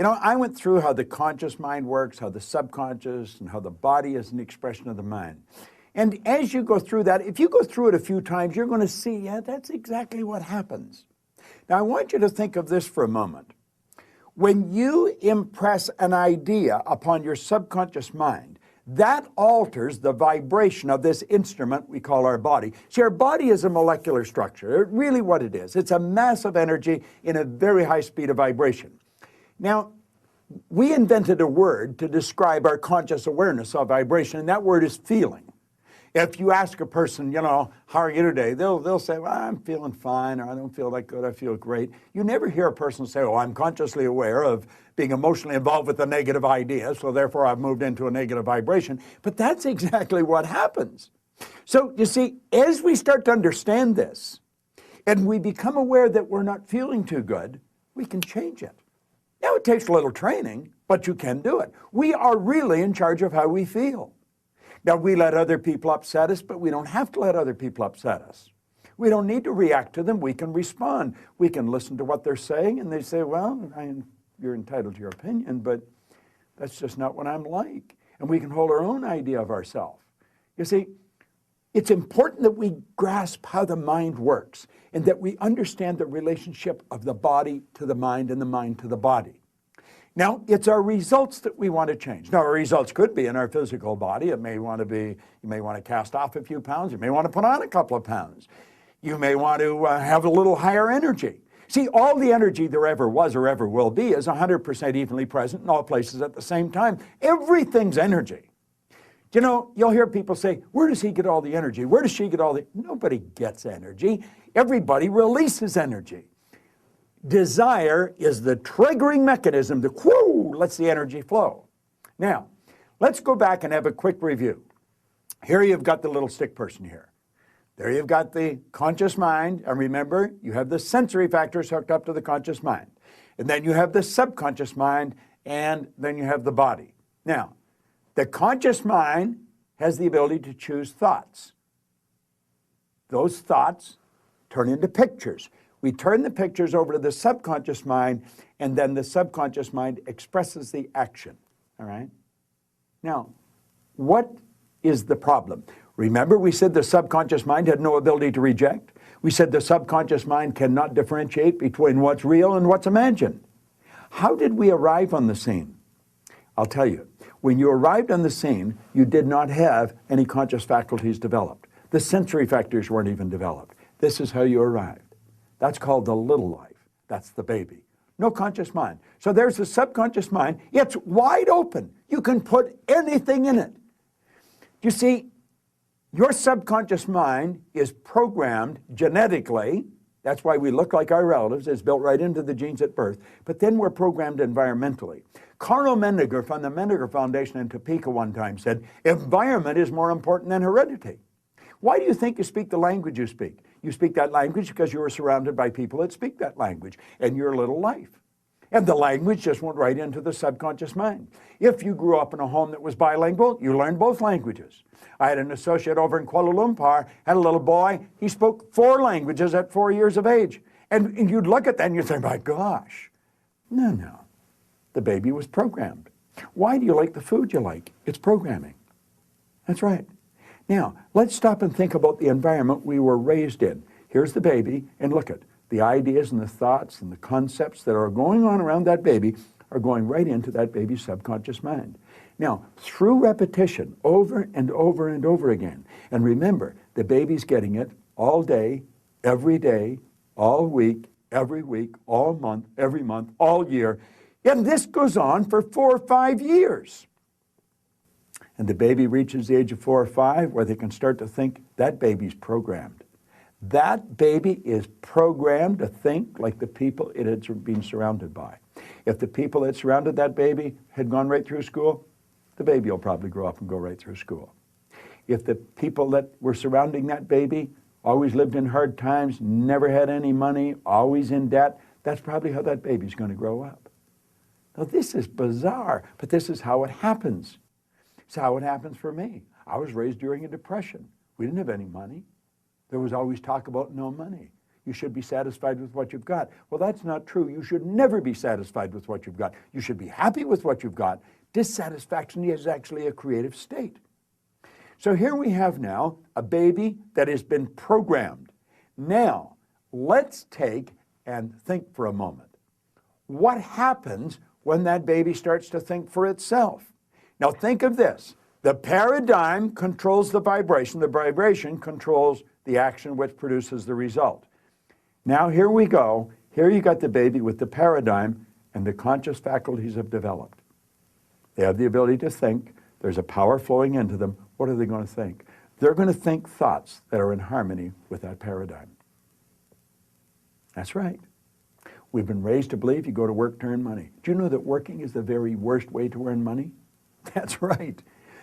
You know, I went through how the conscious mind works, how the subconscious, and how the body is an expression of the mind. And as you go through that, if you go through it a few times, you're going to see, yeah, that's exactly what happens. Now, I want you to think of this for a moment. When you impress an idea upon your subconscious mind, that alters the vibration of this instrument we call our body. See, our body is a molecular structure, really what it is. It's a mass of energy in a very high speed of vibration. Now, we invented a word to describe our conscious awareness of vibration, and that word is feeling. If you ask a person, you know, how are you today? They'll say, well, I'm feeling fine, or I don't feel that good, I feel great. You never hear a person say, oh, I'm consciously aware of being emotionally involved with a negative idea, so therefore I've moved into a negative vibration. But that's exactly what happens. So, you see, as we start to understand this, and we become aware that we're not feeling too good, we can change it. Now, it takes a little training, but you can do it. We are really in charge of how we feel. Now, we let other people upset us, but we don't have to let other people upset us. We don't need to react to them. We can respond. We can listen to what they're saying, and they say, well, you're entitled to your opinion, but that's just not what I'm like. And we can hold our own idea of ourselves. You see, it's important that we grasp how the mind works and that we understand the relationship of the body to the mind and the mind to the body. Now, it's our results that we want to change. Now, our results could be in our physical body. It may want to be, you may want to cast off a few pounds. You may want to put on a couple of pounds. You may want to have a little higher energy. See, all the energy there ever was or ever will be is 100% evenly present in all places at the same time. Everything's energy. You know, you'll hear people say, where does he get all the energy? Where does she get all the... Nobody gets energy. Everybody releases energy. Desire is the triggering mechanism that, whoo, lets the energy flow. Now, let's go back and have a quick review. Here you've got the little stick person here. There you've got the conscious mind, and remember, you have the sensory factors hooked up to the conscious mind. And then you have the subconscious mind, and then you have the body. Now, the conscious mind has the ability to choose thoughts. Those thoughts turn into pictures. We turn the pictures over to the subconscious mind, and then the subconscious mind expresses the action, all right? Now, what is the problem? Remember, we said the subconscious mind had no ability to reject. We said the subconscious mind cannot differentiate between what's real and what's imagined. How did we arrive on the scene? I'll tell you. When you arrived on the scene, you did not have any conscious faculties developed. The sensory factors weren't even developed. This is how you arrived. That's called the little life. That's the baby. No conscious mind. So there's the subconscious mind. It's wide open. You can put anything in it. You see, your subconscious mind is programmed genetically. That's why we look like our relatives. It's built right into the genes at birth. But then we're programmed environmentally. Carl Mendiger from the Mendiger Foundation in Topeka one time said, environment is more important than heredity. Why do you think you speak the language you speak? You speak that language because you were surrounded by people that speak that language in your little life. And the language just went right into the subconscious mind. If you grew up in a home that was bilingual, you learned both languages. I had an associate over in Kuala Lumpur, had a little boy, he spoke 4 languages at 4 years of age. And you'd look at that and you'd say, my gosh. No. The baby was programmed. Why do you like the food you like? It's programming. That's right. Now, let's stop and think about the environment we were raised in. Here's the baby, and look at the ideas and the thoughts and the concepts that are going on around that baby are going right into that baby's subconscious mind. Now, through repetition, over and over and over again, and remember, the baby's getting it all day, all week, every week, all month, every month, all year, and this goes on for 4 or 5 years. And the baby reaches the age of 4 or 5 where they can start to think that baby's programmed. That baby is programmed to think like the people it had been surrounded by. If the people that surrounded that baby had gone right through school, the baby will probably grow up and go right through school. If the people that were surrounding that baby always lived in hard times, never had any money, always in debt, that's probably how that baby's going to grow up. Now, this is bizarre, but this is how it happens. It's how it happens for me. I was raised during a depression. We didn't have any money. There was always talk about no money. You should be satisfied with what you've got. Well, that's not true. You should never be satisfied with what you've got. You should be happy with what you've got. Dissatisfaction is actually a creative state. So here we have now a baby that has been programmed. Now, let's take and think for a moment. What happens when that baby starts to think for itself? Now think of this. The paradigm controls the vibration controls the action which produces the result. Now here we go. Here you got the baby with the paradigm, and the conscious faculties have developed. They have the ability to think. There's a power flowing into them. What are they going to think? They're going to think thoughts that are in harmony with that paradigm. That's right. We've been raised to believe you go to work to earn money. Do you know that working is the very worst way to earn money? That's right.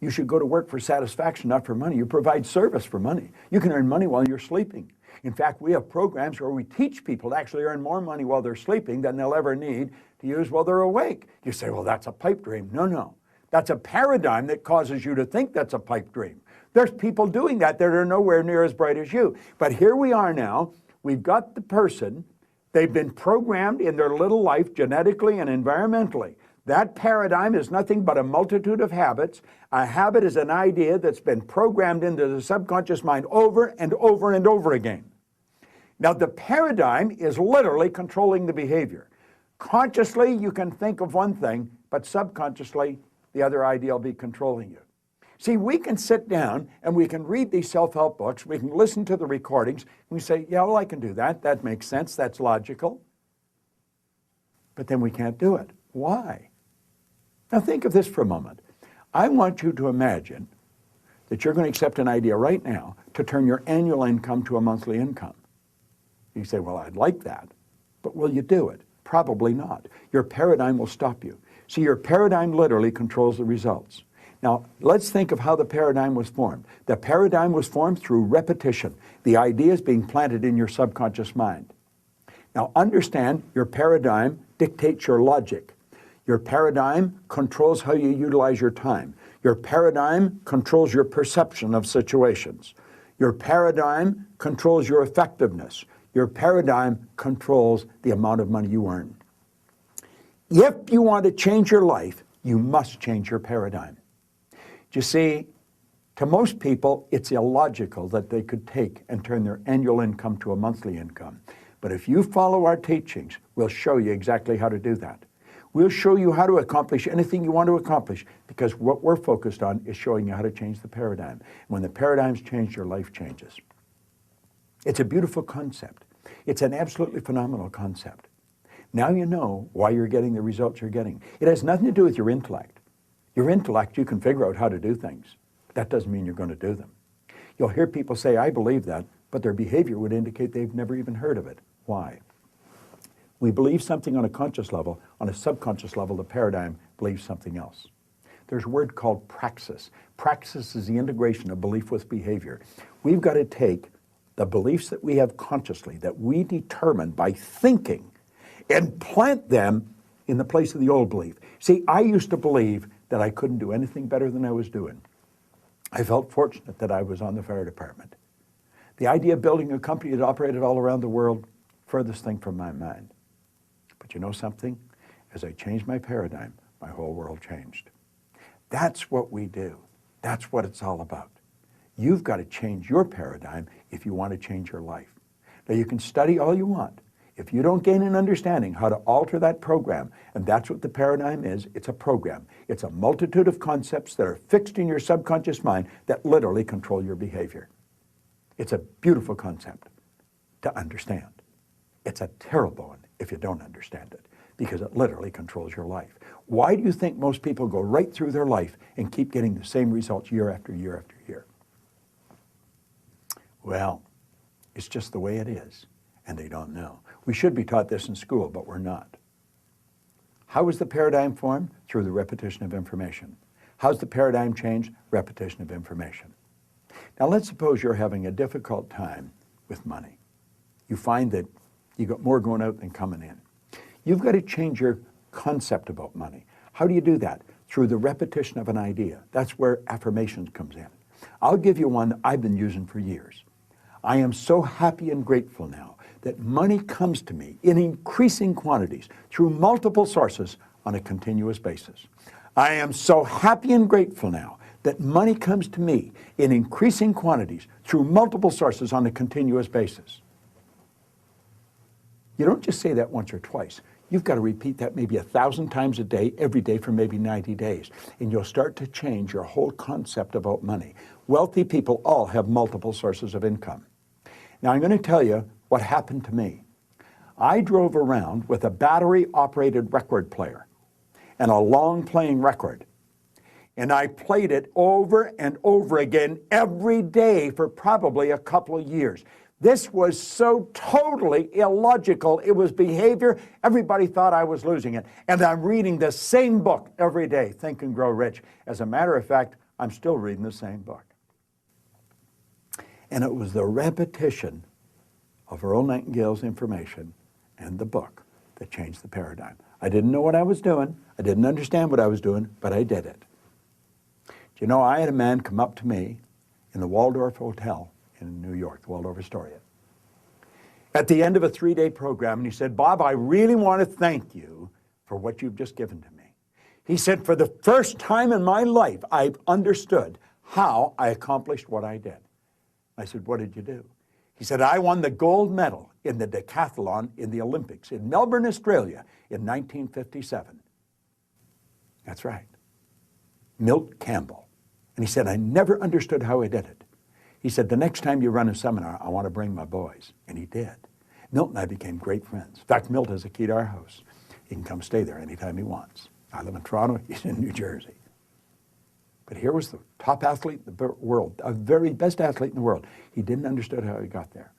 You should go to work for satisfaction, not for money. You provide service for money. You can earn money while you're sleeping. In fact, we have programs where we teach people to actually earn more money while they're sleeping than they'll ever need to use while they're awake. You say, well, that's a pipe dream. No, no. That's a paradigm that causes you to think that's a pipe dream. There's people doing that are nowhere near as bright as you. But here we are now. We've got the person. They've been programmed in their little life genetically and environmentally. That paradigm is nothing but a multitude of habits. A habit is an idea that's been programmed into the subconscious mind over and over and over again. Now, the paradigm is literally controlling the behavior. Consciously, you can think of one thing, but subconsciously, the other idea will be controlling you. See, we can sit down and we can read these self-help books, we can listen to the recordings, and we say, yeah, well, I can do that. That makes sense. That's logical. But then we can't do it. Why? Now think of this for a moment. I want you to imagine that you're going to accept an idea right now to turn your annual income to a monthly income. You say, well, I'd like that, but will you do it? Probably not. Your paradigm will stop you. See, your paradigm literally controls the results. Now, let's think of how the paradigm was formed. The paradigm was formed through repetition. The idea is being planted in your subconscious mind. Now, understand your paradigm dictates your logic. Your paradigm controls how you utilize your time. Your paradigm controls your perception of situations. Your paradigm controls your effectiveness. Your paradigm controls the amount of money you earn. If you want to change your life, you must change your paradigm. You see, to most people, it's illogical that they could take and turn their annual income to a monthly income. But if you follow our teachings, we'll show you exactly how to do that. We'll show you how to accomplish anything you want to accomplish, because what we're focused on is showing you how to change the paradigm. When the paradigm's changed, your life changes. It's a beautiful concept. It's an absolutely phenomenal concept. Now you know why you're getting the results you're getting. It has nothing to do with your intellect. Your intellect, you can figure out how to do things. But that doesn't mean you're going to do them. You'll hear people say, I believe that, but their behavior would indicate they've never even heard of it. Why? We believe something on a conscious level. On a subconscious level, the paradigm believes something else. There's a word called praxis. Praxis is the integration of belief with behavior. We've got to take the beliefs that we have consciously, that we determine by thinking, and plant them in the place of the old belief. See, I used to believe that I couldn't do anything better than I was doing. I felt fortunate that I was on the fire department. The idea of building a company that operated all around the world, furthest thing from my mind. But you know something? As I changed my paradigm, my whole world changed. That's what we do. That's what it's all about. You've got to change your paradigm if you want to change your life. Now, you can study all you want. If you don't gain an understanding how to alter that program, and that's what the paradigm is, it's a program. It's a multitude of concepts that are fixed in your subconscious mind that literally control your behavior. It's a beautiful concept to understand. It's a terrible one if you don't understand it, because it literally controls your life. Why do you think most people go right through their life and keep getting the same results year after year after year? Well, it's just the way it is, and they don't know. We should be taught this in school, but we're not. How is the paradigm formed? Through the repetition of information. How's the paradigm changed? Repetition of information. Now let's suppose you're having a difficult time with money. You find that you got more going out than coming in. You've got to change your concept about money. How do you do that? Through the repetition of an idea. That's where affirmations comes in. I'll give you one that I've been using for years. I am so happy and grateful now that money comes to me in increasing quantities through multiple sources on a continuous basis. I am so happy and grateful now that money comes to me in increasing quantities through multiple sources on a continuous basis. You don't just say that once or twice. You've got to repeat that maybe 1,000 times a day, every day for maybe 90 days. And you'll start to change your whole concept about money. Wealthy people all have multiple sources of income. Now, I'm going to tell you what happened to me. I drove around with a battery-operated record player and a long-playing record. And I played it over and over again every day for probably a couple of years. This was so totally illogical. It was behavior. Everybody thought I was losing it. And I'm reading the same book every day, Think and Grow Rich. As a matter of fact, I'm still reading the same book. And it was the repetition of Earl Nightingale's information and the book that changed the paradigm. I didn't know what I was doing. I didn't understand what I was doing, but I did it. Do you know, I had a man come up to me in the Waldorf Hotel in New York, the Waldorf Astoria, at the end of a 3-day program, and he said, Bob, I really want to thank you for what you've just given to me. He said, for the first time in my life, I've understood how I accomplished what I did. I said, what did you do? He said, I won the gold medal in the decathlon in the Olympics in Melbourne, Australia in 1957. That's right. Milt Campbell. And he said, I never understood how I did it. He said, the next time you run a seminar, I want to bring my boys. And he did. Milt and I became great friends. In fact, Milt has a key to our house. He can come stay there anytime he wants. I live in Toronto, he's in New Jersey. But here was the top athlete in the world, a very best athlete in the world. He didn't understand how he got there.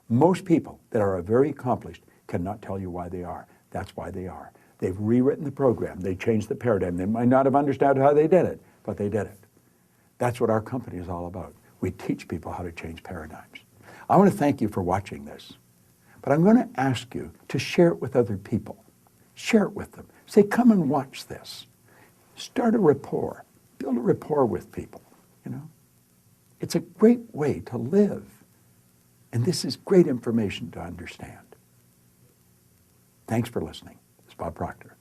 Most people that are very accomplished cannot tell you why they are. That's why they are. They've rewritten the program. They changed the paradigm. They might not have understood how they did it, but they did it. That's what our company is all about. We teach people how to change paradigms. I want to thank you for watching this, but I'm going to ask you to share it with other people. Share it with them. Say, come and watch this. Start a rapport. Build a rapport with people, you know. It's a great way to live, and this is great information to understand. Thanks for listening. It's Bob Proctor.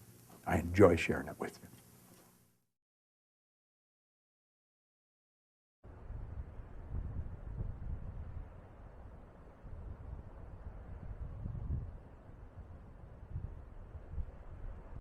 I enjoy sharing it with you.